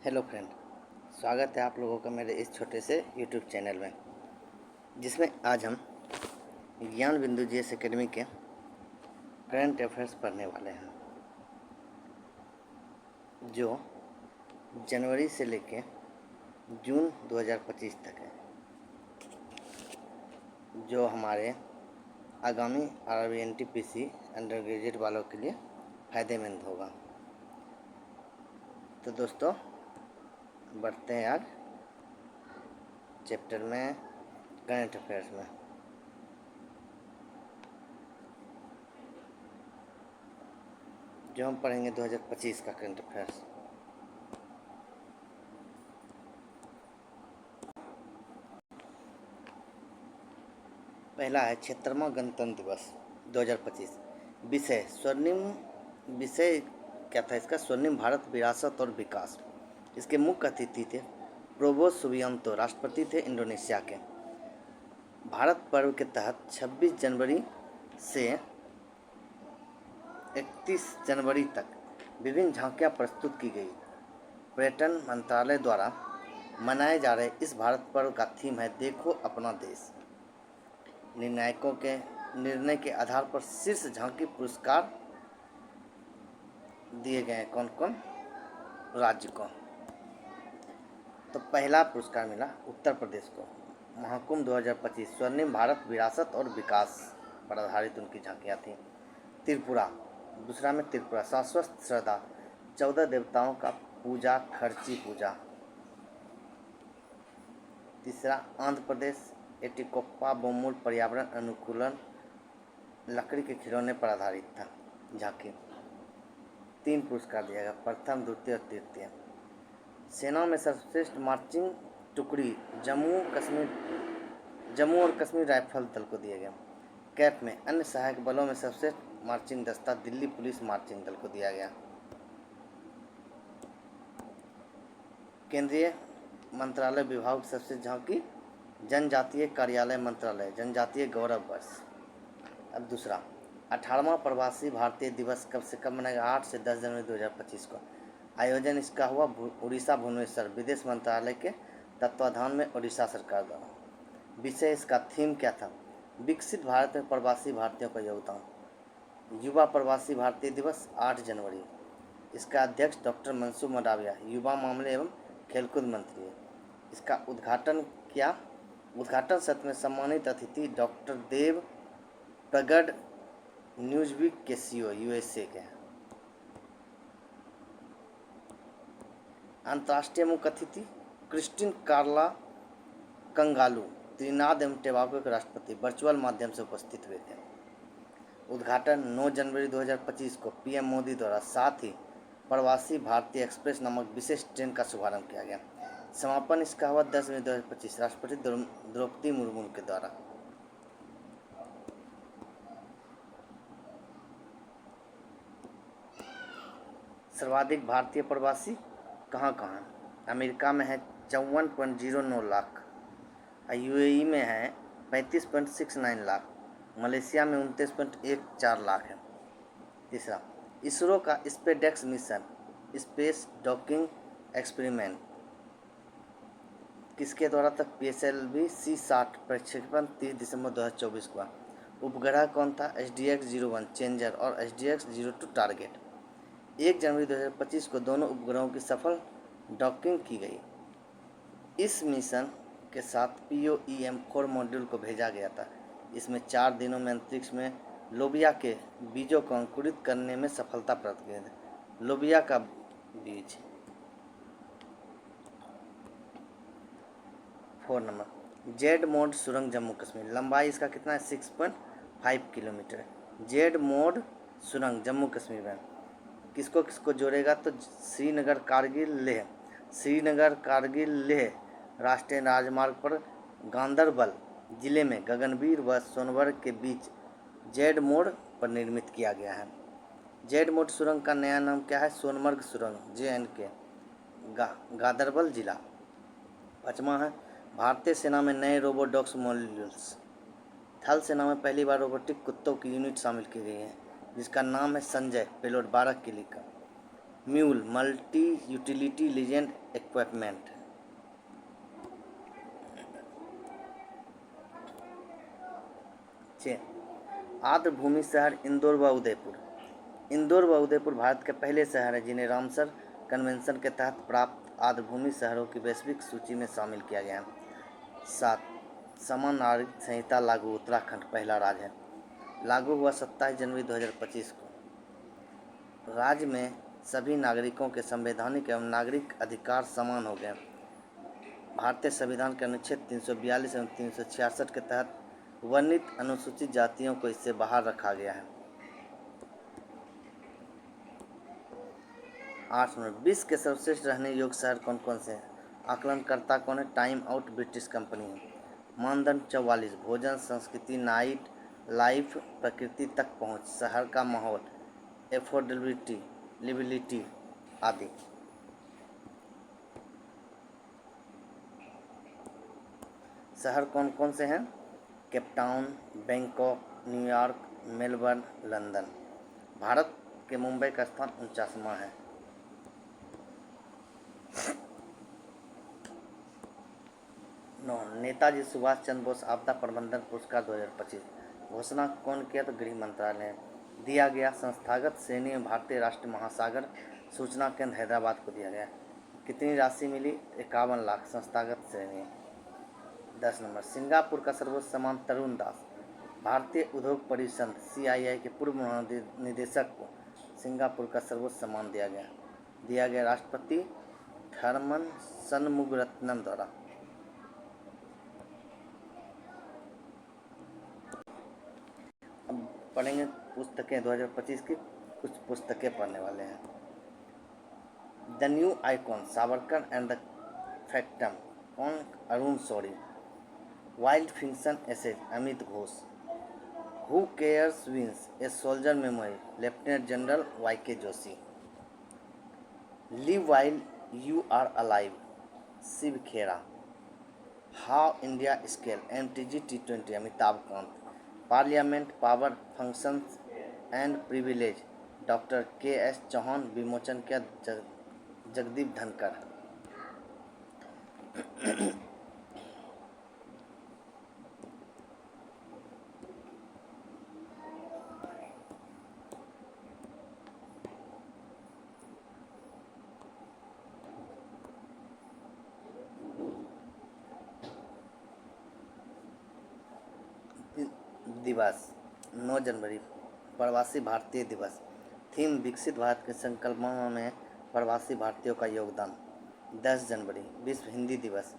Hello friend, स्वागत है आप लोगों का मेरे इस छोटे से यूट्यूब चैनल में, जिसमें आज हम ज्ञान बिंदु जीएस एकेडमी के करंट अफेयर्स पढ़ने वाले हैं, जो जनवरी से लेके जून 2025 तक है, जो हमारे आगामी आरआरबी एनटीपीसी अंडर ग्रेजुएट वालों के लिए फ़ायदेमंद होगा। तो दोस्तों, बढ़ते हैं आज चैप्टर में, करंट अफेयर्स में। जो हम पढ़ेंगे 2025 का करंट अफेयर्स। पहला है 76वां गणतंत्र दिवस 2025। विषय क्या था इसका? स्वर्णिम भारत विरासत और विकास। इसके मुख्य अतिथि थे प्रोबो सुबियांतो, राष्ट्रपति थे इंडोनेशिया के। भारत पर्व के तहत 26 जनवरी से 31 जनवरी तक विभिन्न झांकियां प्रस्तुत की गई। पर्यटन मंत्रालय द्वारा मनाए जा रहे इस भारत पर्व का थीम है देखो अपना देश। निर्णायकों के निर्णय के आधार पर शीर्ष झांकी पुरस्कार दिए गए। कौन कौन राज्य को? तो पहला पुरस्कार मिला उत्तर प्रदेश को, महाकुंभ 2025, स्वर्णिम भारत विरासत और विकास पर आधारित उनकी झांकियाँ थीं। त्रिपुरा, दूसरा में त्रिपुरा, शाश्वत श्रद्धा, 14 देवताओं का पूजा, खर्ची पूजा। तीसरा आंध्र प्रदेश, एटिकोप्पा बोमुल, पर्यावरण अनुकूलन, लकड़ी के खिलौने पर आधारित था झांकी। 3 पुरस्कार दिया गया, प्रथम, द्वितीय और तृतीय। सेना में सर्वश्रेष्ठ मार्चिंग टुकड़ी जम्मू और कश्मीर राइफल दल को दिया गया। कैप में अन्य सहायक बलों में सर्वश्रेष्ठ मार्चिंग दस्ता दिल्ली पुलिस मार्चिंग दल को दिया गया। केंद्रीय मंत्रालय विभाग सर्वश्रेष्ठ झांकी जनजातीय कार्यालय मंत्रालय, जनजातीय गौरव वर्ष। अब दूसरा 18वां प्रवासी भारतीय दिवस कब से कब मनाएगा? 8 से 10 जनवरी 2025 को। आयोजन इसका हुआ उड़ीसा भुवनेश्वर, विदेश मंत्रालय के तत्वाधान में उड़ीसा सरकार द्वारा। विषय इसका थीम क्या था? विकसित भारत में प्रवासी भारतीयों का योगदान। युवा प्रवासी भारतीय दिवस 8 जनवरी। इसका अध्यक्ष डॉक्टर मनसुख मंडाविया, युवा मामले एवं खेलकूद मंत्री है। इसका उद्घाटन किया। उद्घाटन सत्र में सम्मानित अतिथि डॉक्टर देव प्रगढ़, न्यूज़वीक के सीईओ, यूएसए के। अंतर्राष्ट्रीय मुख्य अतिथि क्रिस्टिन कार्ला कंगालू, त्रिनाद एवं टोबैगो के राष्ट्रपति वर्चुअल माध्यम से उपस्थित हुए थे। उद्घाटन 9 जनवरी 2025 को पीएम मोदी द्वारा, साथ ही प्रवासी भारतीय एक्सप्रेस नामक विशेष ट्रेन का शुभारंभ किया गया। समापन इसका हुआ 10 मई 2025 राष्ट्रपति द्रौपदी मुर्मू के द्वारा। सर्वाधिक भारतीय प्रवासी कहाँ कहाँ? अमेरिका में है 54.09 लाख, यूएई में है 35.69 लाख, मलेशिया में 29.14 लाख है। तीसरा इसरो का स्पेसडेक्स मिशन, स्पेस डॉकिंग एक्सपेरिमेंट, किसके द्वारा तक? PSLV C60 प्रक्षेपण 30 दिसंबर 2024 को। उपग्रह कौन था? SDX-01 चेंजर और SDX-02 टारगेट। 1 जनवरी 2025 को दोनों उपग्रहों की सफल डॉकिंग की गई। इस मिशन के साथ POEM-4 मॉड्यूल को भेजा गया था। इसमें 4 दिनों में अंतरिक्ष में लोबिया के बीजों को अंकुरित करने में सफलता प्राप्त की थी। लोबिया का बीज। 4 नंबर जेड मोड सुरंग जम्मू कश्मीर, लंबाई इसका कितना है? 6.5 किलोमीटर। जेड मोड सुरंग जम्मू कश्मीर में किसको किसको जोड़ेगा? तो श्रीनगर कारगिल लेह राष्ट्रीय राजमार्ग पर गांदरबल जिले में गगनवीर व सोनवर्ग के बीच जेड मोड पर निर्मित किया गया है। जेड मोड सुरंग का नया नाम क्या है? सोनमर्ग सुरंग, JNK, गांदरबल जिला। 5वां है भारतीय सेना में नए रोबोडॉक्स मॉड्यूल्स। थल सेना में पहली बार रोबोटिक कुत्तों की यूनिट शामिल की गई है, जिसका नाम है संजय, पेलोड 12 किली का। Mule multi utility legend equipment. आर्द्र भूमि शहर इंदौर व उदयपुर। इंदौर व उदयपुर भारत के पहले शहर हैं जिन्हें रामसर कन्वेंशन के तहत प्राप्त आर्द्र भूमि शहरों की वैश्विक सूची में शामिल किया गया है। 7 समान नागरिक संहिता लागू। उत्तराखंड पहला राज्य है। लागू हुआ 27 जनवरी 2025 को। राज्य में सभी नागरिकों के संवैधानिक एवं नागरिक अधिकार समान हो गए। भारतीय संविधान के अनुच्छेद 342 एवं 366 के तहत वर्णित अनुसूचित जातियों को इससे बाहर रखा गया है। 8 नंबर, विश्व के सर्वश्रेष्ठ रहने योग्य शहर कौन कौन से हैं? आकलनकर्ता कौन है? टाइम आउट ब्रिटिश कंपनी है। मानदंड 44, भोजन, संस्कृति, नाइट लाइफ, प्रकृति तक पहुंच, शहर का माहौल, एफोर्डेबिलिटी, लिबिलिटी आदि। शहर कौन कौन से हैं? Cape Town, Bangkok, New York, Melbourne, London. Bharat के मुंबई का स्थान 49वां है। नेताजी सुभाष चंद्र बोस आपदा प्रबंधन पुरस्कार 2025 घोषणा कौन किया? तो गृह मंत्रालय ने दिया गया। संस्थागत श्रेणी में भारतीय राष्ट्रीय महासागर सूचना केंद्र हैदराबाद को दिया गया। कितनी राशि मिली? 51 लाख संस्थागत श्रेणी। 10 नंबर, सिंगापुर का सर्वोच्च सम्मान तरुण दास। भारतीय उद्योग परिसंघ CII के पूर्व महानिदेशक को सिंगापुर का सर्वोच्च सम्मान दिया गया राष्ट्रपति थर्मन शनमुगरत्नम द्वारा। अब पढ़ेंगे पुस्तकें 2025 की, कुछ पुस्तकें पढ़ने वाले हैं। The new icon, Savarkar and the factum, कौन? Arun Shourie. Wild fiction essays, Amit Ghosh. Who cares wins, a soldier memory, lieutenant general YK Joshi. Live while you are alive, Shiv Khera. How India scale, MTG T20, Amitabh Kant. Parliament, power, functions and privilege, doctor KS Chauhan. विमोचन किया जगदीप धनकर। दिवस 9 जनवरी, प्रवासी भारतीय दिवस। Theme, विकसित भारत के संकल्पों में प्रवासी भारतीयों का योगदान। 10 जनवरी, विश्व हिंदी दिवस।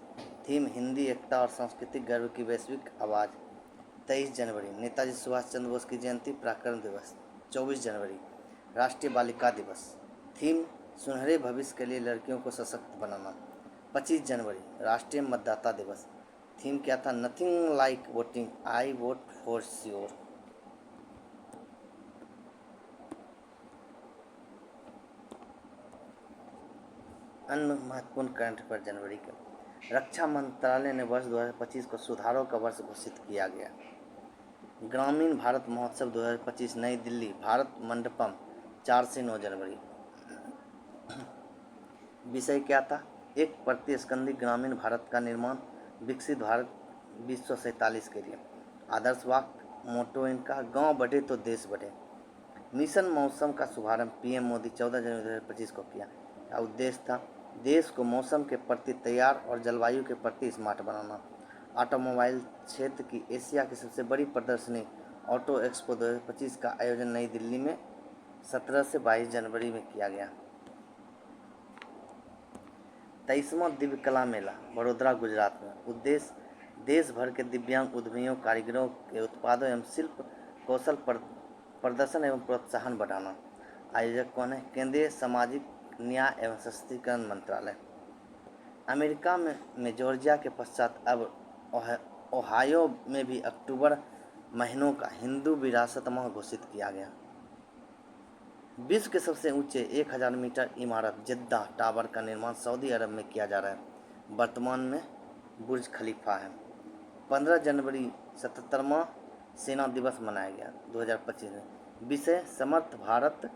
थीम, हिंदी एकता और सांस्कृतिक गर्व की वैश्विक आवाज़। 23 जनवरी, नेताजी सुभाष चंद्र बोस की जयंती, पराक्रम दिवस। 24 जनवरी, राष्ट्रीय बालिका दिवस। थीम, सुनहरे भविष्य के लिए लड़कियों को सशक्त बनाना। 25 जनवरी, राष्ट्रीय मतदाता दिवस। थीम क्या था? Nothing like voting, I vote for sure. अन्य महत्वपूर्ण करंट अफेयर जनवरी के। रक्षा मंत्रालय ने वर्ष 2025 को सुधारों का वर्ष घोषित किया गया। ग्रामीण भारत महोत्सव 2025 नई दिल्ली, भारत मंडपम, 4 से 9 जनवरी। विषय क्या था? एक प्रतिस्कंदी ग्रामीण भारत का निर्माण, विकसित भारत 2047 के लिए। आदर्श वाक्य मोटो इनका, गांव बढ़े तो देश बढ़े। मिशन मौसम का शुभारंभ PM मोदी 14 जनवरी 2025 को किया। क्या उद्देश्य था? देश को मौसम के प्रति तैयार और जलवायु के प्रति स्मार्ट बनाना। ऑटोमोबाइल क्षेत्र की एशिया की सबसे बड़ी प्रदर्शनी ऑटो एक्सपो 2025 का आयोजन नई दिल्ली में 17 से 22 जनवरी में किया गया। 23वां दिव्य कला मेला, वडोदरा, गुजरात में। उद्देश्य, देश भर के दिव्यांग उद्यमियों, कारीगरों के उत्पादों एवं शिल्प कौशल प्रदर्शन एवं प्रोत्साहन बढ़ाना। आयोजक कौन है? केंद्रीय सामाजिक न्याय एवं सशक्तिकरण मंत्रालय। अमेरिका में जॉर्जिया के पश्चात अब ओहायो में भी अक्टूबर महीनों का हिंदू विरासत माह घोषित किया गया। विश्व के सबसे ऊंचे 1000 मीटर इमारत जिद्दा टावर का निर्माण सऊदी अरब में किया जा रहा है। वर्तमान में बुर्ज खलीफा है। 15 जनवरी 77वां सेना दिवस मनाया गया 2025 में। विषय, समर्थ भारत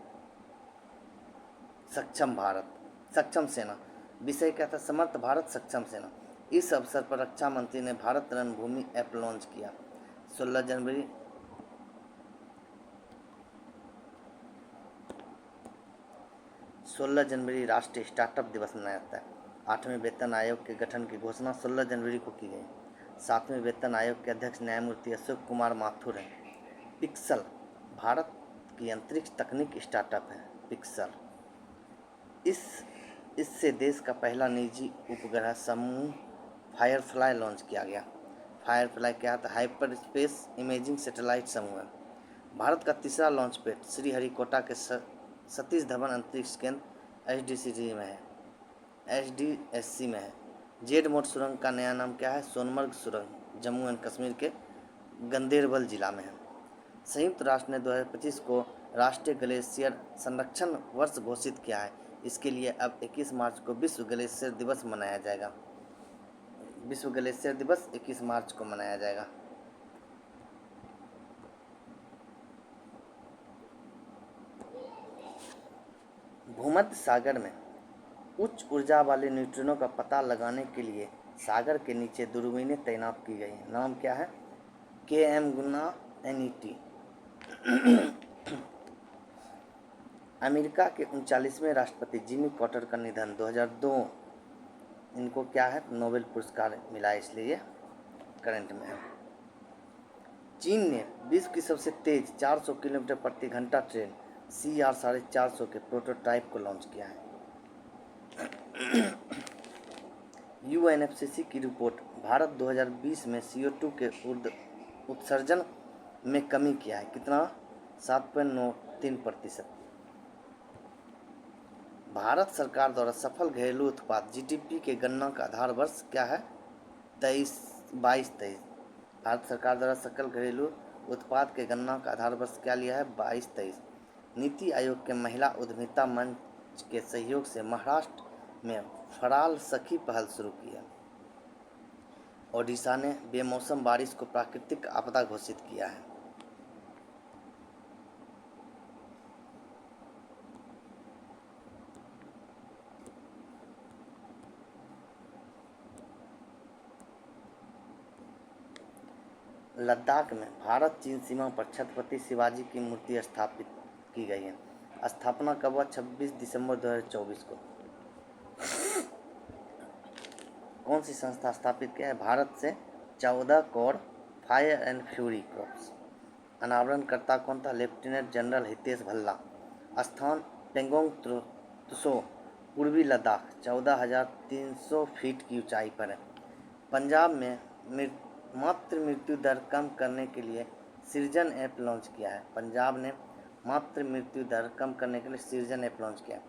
सक्षम भारत, सक्षम सेना। विषय क्या था? समर्थ भारत सक्षम सेना। इस अवसर पर रक्षा मंत्री ने भारत रणभूमि ऐप लॉन्च किया। 16 जनवरी 16 जनवरी राष्ट्रीय स्टार्टअप दिवस मनाया जाता है। 8वें वेतन आयोग के गठन की घोषणा 16 जनवरी को की गई। 7वें वेतन आयोग के अध्यक्ष न्यायमूर्ति अशोक कुमार माथुर हैं। पिक्सल भारत की अंतरिक्ष तकनीक स्टार्टअप है। पिक्सल इस इससे देश का पहला निजी उपग्रह समूह फायरफ्लाई लॉन्च किया गया। फायरफ्लाई क्या था? हाइपर स्पेस इमेजिंग सैटेलाइट समूह है। भारत का तीसरा लॉन्च पैड श्रीहरिकोटा के सतीश धवन अंतरिक्ष केंद्र एचडीसीसी में है, एचडीएससी में है। जेड मोड सुरंग का नया नाम क्या है? सोनमर्ग सुरंग जम्मू एंड कश्मीर के गंदेरबल जिला में है। संयुक्त राष्ट्र ने 2025 को राष्ट्रीय ग्लेशियर संरक्षण वर्ष घोषित किया है। इसके लिए अब 21 मार्च को विश्व ग्लेशियर दिवस मनाया जाएगा। विश्व ग्लेशियर दिवस 21 मार्च को मनाया जाएगा। भूमध्य सागर में उच्च ऊर्जा वाले न्यूट्रिनो का पता लगाने के लिए सागर के नीचे दूरबीनें तैनात की गई हैं। नाम क्या है? KM गुना NET। अमेरिका के 39वें राष्ट्रपति जिमी कार्टर का निधन 2002। इनको क्या है? नोबेल पुरस्कार मिला है, इसलिए ये करंट में है। चीन ने विश्व की सबसे तेज 400 किलोमीटर प्रति घंटा ट्रेन CR450 के प्रोटोटाइप को लॉन्च किया है। UNFCCC की रिपोर्ट, भारत 2020 में CO2 के उत्सर्जन में कमी किया है। कितना? 7.93%। भारत सरकार द्वारा सफल घरेलू उत्पाद GDP के गणना का आधार वर्ष क्या है? 22-23। भारत सरकार द्वारा सकल घरेलू उत्पाद के गणना का आधार वर्ष क्या लिया है? 22-23। नीति आयोग के महिला उद्यमिता मंच के सहयोग से महाराष्ट्र में फराल सखी पहल शुरू की है। ओडिशा ने बेमौसम बारिश को प्राकृतिक आपदा घोषित किया है। लद्दाख में भारत चीन सीमा पर छत्रपति शिवाजी की मूर्ति स्थापित की गई है। स्थापना कब हुआ? 26 दिसंबर 2024 को। कौन सी संस्था स्थापित किया है? भारत से 14 core fire and fury corps. अनावरणकर्ता कौन था? Lieutenant general Hitesh Bhalla. स्थान पेंगोंग त्सो, पूर्वी लद्दाख 14,300 फीट की ऊंचाई पर है। पंजाब में मातृ मृत्यु दर कम करने के लिए सृजन ऐप लॉन्च किया है। पंजाब ने मातृ मृत्यु दर कम करने के लिए सृजन ऐप लॉन्च किया।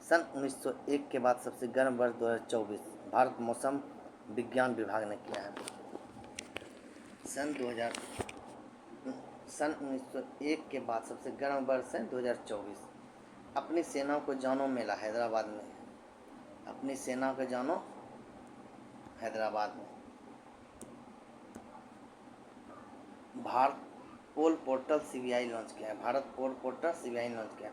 सन 1901 के बाद सबसे गर्म वर्ष 2024 भारत मौसम विज्ञान विभाग ने किया है। सन 1901 के बाद सबसे गर्म वर्ष है 2024। अपनी सेना को जानो मेला हैदराबाद में। अपनी सेना को जानो हैदराबाद में। भारत पोल पोर्टल CBI लॉन्च किया है। भारत पोल पोर्टल CBI लॉन्च किया।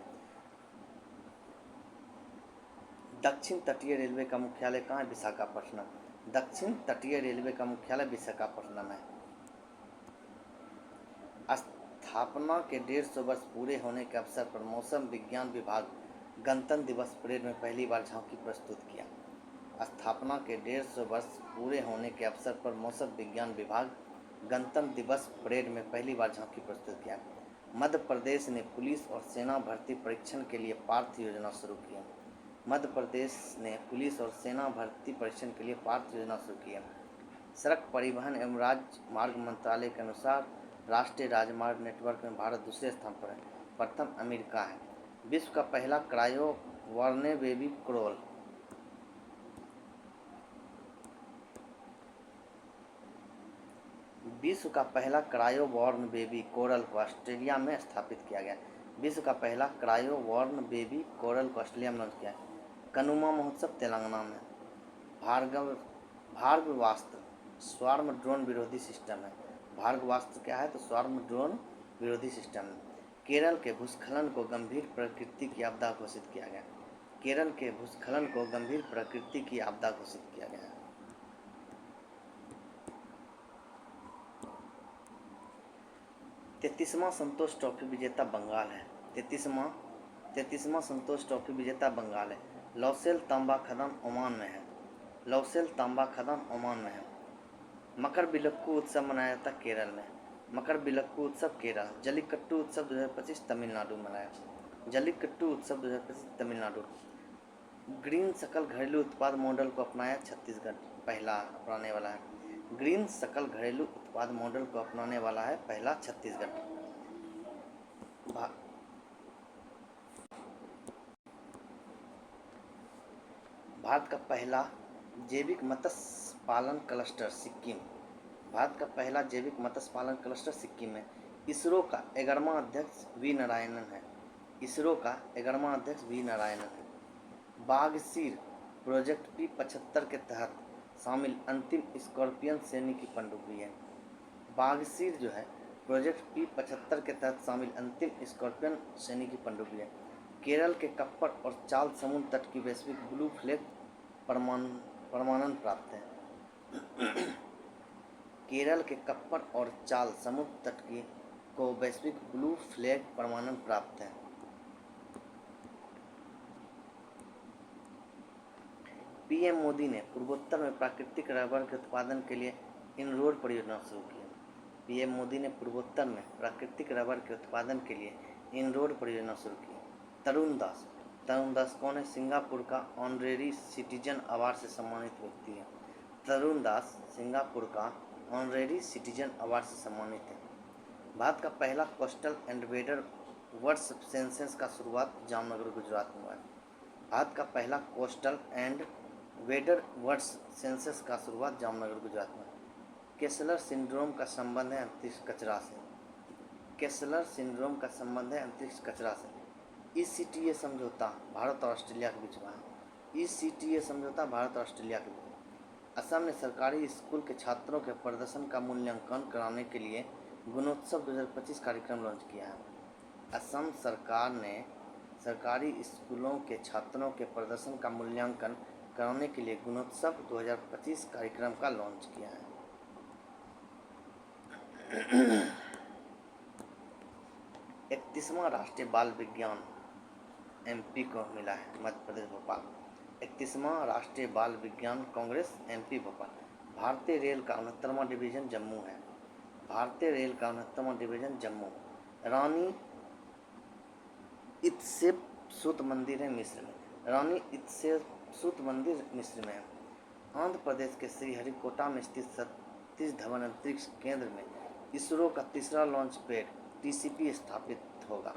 दक्षिण तटीय रेलवे का मुख्यालय कहाँ है? विशाखापट्टनम। दक्षिण तटीय रेलवे का मुख्यालय विशाखापट्टनम है। स्थापना के 150 वर्ष पूरे होने के अवसर पर मौसम विज्ञान विभाग गणतंत्र दिवस परेड में पहली बार झांकी प्रस्तुत किया। स्थापना के 150 वर्ष पूरे होने के अवसर पर मौसम विज्ञान विभाग गणतंत्र दिवस परेड में पहली बार झांकी प्रस्तुत किया। मध्य प्रदेश ने पुलिस और सेना भर्ती परीक्षण के लिए पार्थ योजना शुरू की है। मध्य प्रदेश ने पुलिस और सेना भर्ती परीक्षण के लिए पार्थ योजना शुरू की है। सड़क परिवहन एवं राजमार्ग मंत्रालय के अनुसार राष्ट्रीय राजमार्ग नेटवर्क में भारत दूसरे स्थान पर है। प्रथम अमेरिका है। विश्व का पहला क्रायो वार्ने बेबी क्रोल विश्व का पहला क्रायोवॉर्न बेबी कोरल को ऑस्ट्रेलिया में स्थापित किया गया। विश्व का पहला क्रायोवॉर्न बेबी कोरल को ऑस्ट्रेलिया में लॉन्च किया। कनुमा महोत्सव तेलंगाना में। भार्गवास्त्र स्वार्म ड्रोन विरोधी सिस्टम है। भार्गवास्त्र क्या है? तो स्वार्म ड्रोन विरोधी सिस्टम है। केरल के भूस्खलन को गंभीर प्रकृति की आपदा घोषित किया गया। केरल के भूस्खलन को गंभीर प्रकृति की आपदा घोषित किया गया है। 33वां संतोष ट्रॉफी विजेता बंगाल है। 33वां संतोष ट्रॉफी विजेता बंगाल है। लौसेल तांबा खदान ओमान में है। लौसेल तांबा खदान ओमान में है। मकर बिलक्कू उत्सव मनाया जाता है केरल में। मकर बिलक्कू उत्सव केरल। जल्लीकट्टू उत्सव 2025 तमिलनाडु में मनाया। जल्लीकट्टू उत्सव 2025 तमिलनाडु। ग्रीन सकल घरेलू उत्पाद मॉडल को अपनाया छत्तीसगढ़, पहला अपनाने वाला है। ग्रीन सकल घरेलू उत्पाद मॉडल को अपनाने वाला है पहला छत्तीसगढ़। भारत का पहला जैविक मत्स्य पालन क्लस्टर सिक्किम। भारत का पहला जैविक मत्स्य पालन क्लस्टर सिक्किम में। इसरो का 11वां अध्यक्ष वी नारायणन है। इसरो का 11वां अध्यक्ष वी नारायणन है। बाघसीर प्रोजेक्ट P75 के तहत शामिल अंतिम स्कॉर्पियन श्रेणी की पनडुब्बी है। बाघसीर जो है प्रोजेक्ट P75 के तहत शामिल अंतिम स्कॉर्पियन श्रेणी की पनडुब्बी है। केरल के कप्पर और चाल समुद्र तट की वैश्विक ब्लू फ्लैग प्रमाणन प्राप्त है। केरल के कप्पर और चाल समुद्र तट की को वैश्विक ब्लू फ्लैग प्रमाणन प्राप्त है। पीएम मोदी ने पूर्वोत्तर में प्राकृतिक रबर के उत्पादन के लिए इनरोड परियोजना शुरू की। पीएम मोदी ने पूर्वोत्तर में प्राकृतिक रबर के उत्पादन के लिए इनरोड परियोजना शुरू की। तरुण दास कौन है? सिंगापुर का ऑनरेरी सिटीजन अवार्ड से सम्मानित व्यक्ति है। तरुण दास सिंगापुर का ऑनरेरी सिटीजन अवार्ड से सम्मानित है। भारत का पहला coastal and weather birds census का शुरुआत जामनगर गुजरात में हुआ है। भारत का पहला coastal and weather birds census का शुरुआत जामनगर गुजरात में। केसलर सिंड्रोम का संबंध है अंतरिक्ष कचरा से। केसलर सिंड्रोम का संबंध है अंतरिक्ष कचरा से। ECTA समझौता भारत और ऑस्ट्रेलिया के बीच हुआ है। ECTA समझौता भारत और ऑस्ट्रेलिया के बीच। असम ने सरकारी स्कूल के छात्रों के प्रदर्शन का मूल्यांकन कराने के लिए गुणोत्सव 2025 कार्यक्रम लॉन्च किया है। असम सरकार ने सरकारी स्कूलों के छात्रों के प्रदर्शन का मूल्यांकन कराने के लिए गुणोत्सव 2025 कार्यक्रम का लॉन्च किया है। 31वां राष्ट्रीय बाल विज्ञान MP को मिला है मध्य प्रदेश भोपाल। 31वां राष्ट्रीय बाल विज्ञान कांग्रेस MP भोपाल। भारतीय रेल का 69वां डिवीजन जम्मू है। भारतीय रेल का 69वां डिवीजन जम्मू। रानी इत्सेप्सुत मंदिर है मिस्र में। रानी इत्सेप्सुत मंदिर मिस्र में है। आंध्र प्रदेश के श्रीहरिकोटा में स्थित सतीश धवन अंतरिक्ष केंद्र में इसरो का तीसरा लॉन्च पैड TCP स्थापित होगा।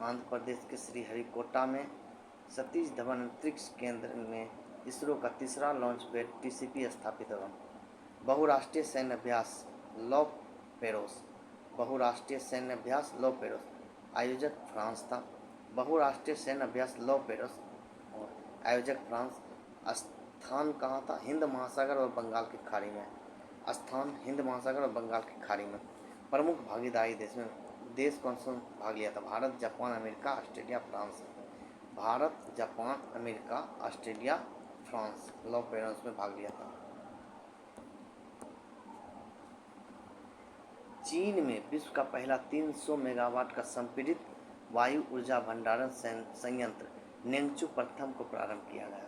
आंध्र प्रदेश के श्रीहरिकोटा में सतीश धवन अंतरिक्ष केंद्र में इसरो का तीसरा लॉन्च पैड TCP स्थापित होगा। बहुराष्ट्रीय सैन्य अभ्यास लौ पेरोस। बहुराष्ट्रीय सैन्य अभ्यास लौ पेरोस आयोजक फ्रांस था। बहुराष्ट्रीय सैन्य अभ्यास लौ पेरोस और आयोजक फ्रांस। स्थान कहाँ था? हिंद महासागर और बंगाल की खाड़ी में। स्थान हिंद महासागर और बंगाल की खाड़ी में। प्रमुख भागीदारी देश कौन सा भाग लिया था? Bharat, Japan, America, Australia, France. Bharat, Japan, America, Australia, France La Perouse में भाग लिया था। चीन में विश्व का पहला 300 मेगावाट का संपीड़ित वायु ऊर्जा भंडारण संयंत्र नेंगचू प्रथम को प्रारंभ किया गया।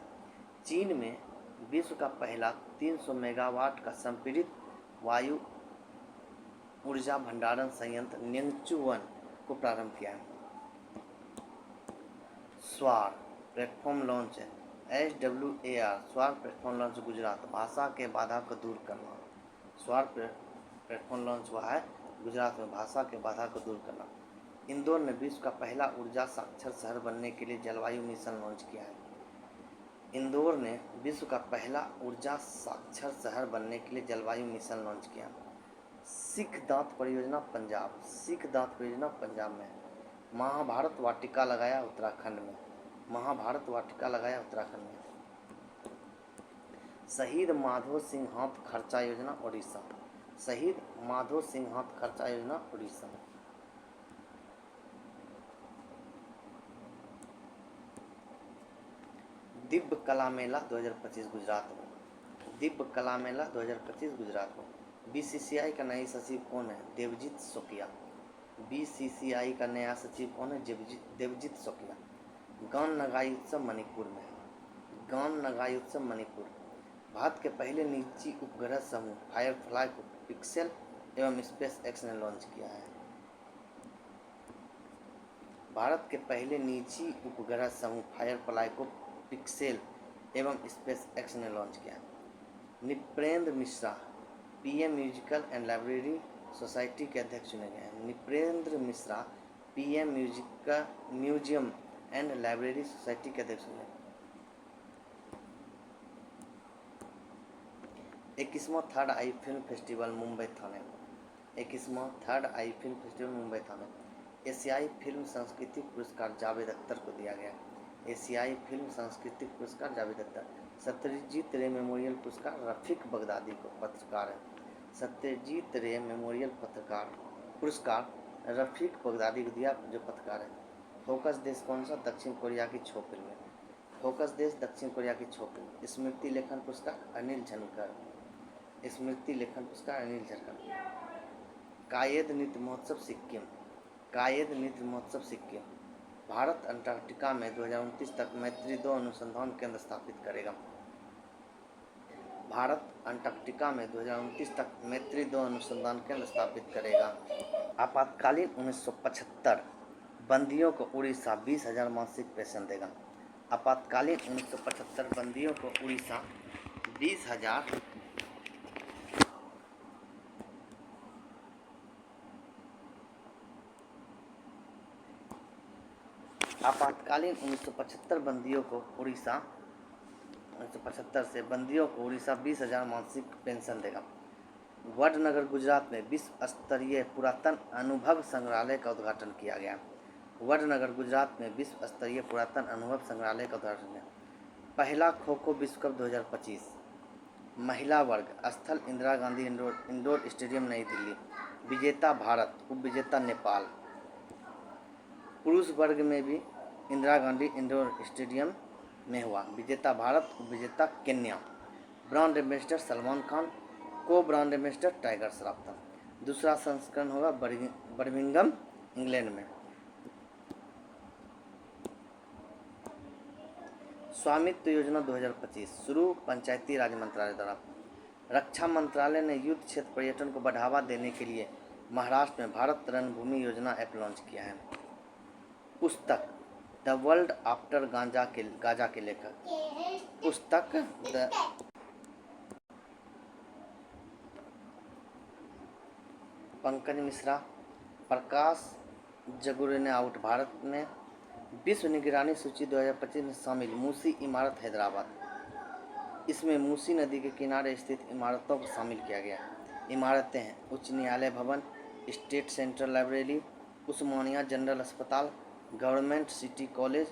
चीन में विश्व का पहला 300 मेगावाट का संपीड़ित वायु ऊर्जा भंडारण संयंत्र नेंगचू 1 को प्रारंभ किया है। स्वार प्लेटफॉर्म लॉन्च है। SWAR स्वार प्लेटफॉर्म लॉन्च गुजरात। भाषा के बाधा को दूर करना। स्वार प्लेटफॉर्म लॉन्च हुआ है गुजरात में। भाषा के बाधा को दूर करना। इंदौर ने विश्व का पहला ऊर्जा साक्षर शहर बनने के लिए जलवायु मिशन लॉन्च किया है। इंदौर ने विश्व का पहला ऊर्जा साक्षर शहर बनने के लिए जलवायु मिशन लॉन्च किया। सिख दांत परियोजना पंजाब। सिख दांत परियोजना पंजाब में। महाभारत वाटिका लगाया उत्तराखंड में। महाभारत वाटिका लगाया उत्तराखंड में। शहीद माधो सिंह हाथ खर्चा योजना ओडिशा। शहीद माधो सिंह हाथ खर्चा योजना ओडिशा। दिव्य कला मेला 2025 गुजरात में। दिव्य कला मेला 2025 गुजरात में। बीसीसीआई का नया सचिव कौन है? देवजीत सोकिया। बीसीसीआई का नया सचिव कौन है? देवजीत सोकिया। गान नगाई उत्सव मणिपुर में। गान नगाई उत्सव मणिपुर। भारत के पहले निजी उपग्रह समूह फायरफ्लाई को पिक्सेल एवं स्पेस एक्स ने लॉन्च किया है। भारत के पहले निजी उपग्रह समूह फायरफ्लाई को पिक्सेल एवं स्पेस एक्स ने लॉन्च किया है। Nripendra Mishra PM musical and library society के अध्यक्ष चुने गए हैं। Nripendra Mishra PM museum and library society के अध्यक्ष चुने। 21वां थर्ड आई फिल्म फेस्टिवल मुंबई थाने। 21वां थर्ड आई फिल्म फेस्टिवल मुंबई थाने। एशियाई फिल्म सांस्कृतिक पुरस्कार जावेद अख्तर को दिया गया। एशियाई फिल्म सांस्कृतिक पुरस्कार जावेद अख्तर। सत्यजीत रे मेमोरियल पुरस्कार रफीक बगदादी को पत्रकार है। सत्यजीत रे मेमोरियल पुरस्कार रफीक बगदादी को दिया, जो पत्रकार है। फोकस देश कौन सा? दक्षिण कोरिया की 6 फिल्में। फोकस देश दक्षिण कोरिया की 6 फिल्म। स्मृति लेखन पुरस्कार अनिल झनकर। स्मृति लेखन पुरस्कार अनिल झनकर। कायद नृत्य महोत्सव सिक्किम। कायद नृत्य महोत्सव सिक्किम। भारत अंटार्कटिका में 2029 तक मैत्री 2 अनुसंधान केंद्र स्थापित करेगा। भारत अंटार्कटिका में 2029 तक मैत्री 2 अनुसंधान केंद्र स्थापित करेगा। आपातकालीन 1975 बंदियों को उड़ीसा 20,000 मासिक पेंशन देगा। आपातकालीन 1975 बंदियों को उड़ीसा 20,000 आपातकालीन 1975 बंदियों को उड़ीसा 1975 से बंदियों को उड़ीसा 20,000 मासिक पेंशन देगा। वडनगर गुजरात में विश्व स्तरीय पुरातन अनुभव संग्रहालय का उद्घाटन किया गया। वडनगर गुजरात में विश्व स्तरीय पुरातन अनुभव संग्रहालय का उद्घाटन किया। पहला खो खो विश्व कप 2025 महिला वर्ग स्थल इंदिरा गांधी इंडोर स्टेडियम नई दिल्ली। विजेता भारत, उपविजेता नेपाल। पुरुष वर्ग में भी इंदिरा गांधी इंडोर स्टेडियम में हुआ। विजेता भारत, उपविजेता Kenya. Brand ambassador Salman Khan, को ब्रांड एम्बेसडर टाइगर श्रॉफ था। दूसरा संस्करण होगा बर्मिंघम इंग्लैंड में। स्वामित्व योजना 2025 शुरू पंचायती राज मंत्रालय द्वारा। रक्षा मंत्रालय ने युद्ध क्षेत्र पर्यटन को बढ़ावा देने के लिए महाराष्ट्र में भारत रणभूमि योजना ऐप लॉन्च किया है। पुस्तक द वर्ल्ड आफ्टर गांजा के लेखक। पुस्तक पंकज मिश्रा। प्रकाश जगुरेने आउट। भारत में विश्व निगरानी सूची 2025 में शामिल मूसी इमारत हैदराबाद। इसमें मूसी नदी के किनारे स्थित इमारतों को शामिल किया गया। इमारतें हैं उच्च न्यायालय भवन, स्टेट सेंट्रल लाइब्रेरी, उस्मानिया जनरल अस्पताल, गवर्नमेंट सिटी कॉलेज,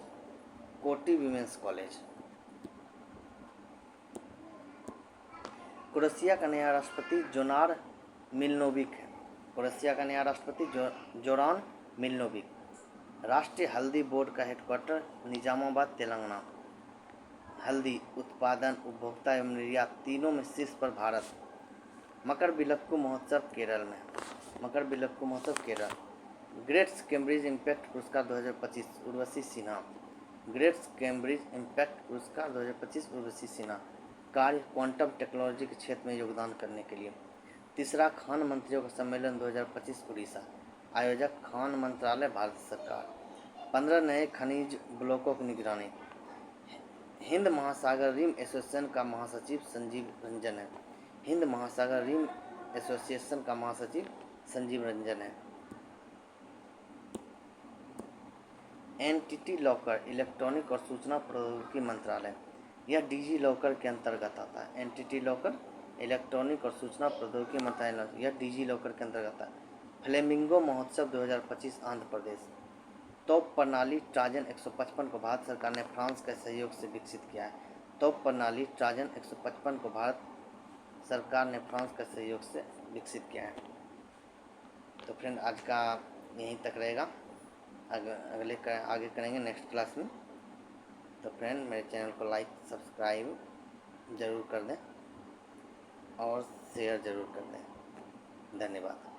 कोटी वीमेंस कॉलेज। क्रोएशिया का नया राष्ट्रपति जोरान मिलोनोविक है। क्रोएशिया का नया राष्ट्रपति जोरान मिलोनोविक। राष्ट्रीय हल्दी बोर्ड का हेडक्वार्टर निजामाबाद, तेलंगाना। हल्दी उत्पादन, उपभोक्ता एवं निर्यात तीनों में शीर्ष पर भारत। मकरविलक्कू महोत्सव केरल में। मकरविलक्कू महोत्सव केरल। ग्रेट्स कैम्ब्रिज इम्पैक्ट पुरस्कार 2025 Urvashi Sinha. Greats Cambridge impact पुरस्कार 2025 उर्वशी सिन्हा। कार्य क्वांटम टेक्नोलॉजी के क्षेत्र में योगदान करने के लिए। तीसरा खान मंत्रियों का सम्मेलन 2025 उड़ीसा। आयोजक खान मंत्रालय, भारत सरकार। 15 नए खनिज ब्लॉकों की निगरानी। हिंद महासागर रिम एसोसिएशन का महासचिव संजीव रंजन है। हिंद महासागर रिम एसोसिएशन का महासचिव संजीव रंजन है। एंटिटी लॉकर इलेक्ट्रॉनिक और सूचना प्रौद्योगिकी मंत्रालय, यह डिजी लॉकर के अंतर्गत आता है। एंटिटी लॉकर इलेक्ट्रॉनिक और सूचना प्रौद्योगिकी मंत्रालय, यह डिजी लॉकर के अंतर्गत आता है। फ्लेमिंगो महोत्सव 2025 आंध्र प्रदेश। तोप प्रणाली ट्राजन 155 को भारत सरकार ने फ्रांस के सहयोग से विकसित किया है। तोप प्रणाली ट्राजन 155 को भारत सरकार ने फ्रांस के सहयोग से विकसित किया है। तो फ्रेंड आज का यहीं तक रहेगा। आगे करेंगे नेक्स्ट क्लास में। तो फ्रेंड मेरे चैनल को लाइक सब्सक्राइब ज़रूर कर दें और शेयर ज़रूर कर दें। धन्यवाद।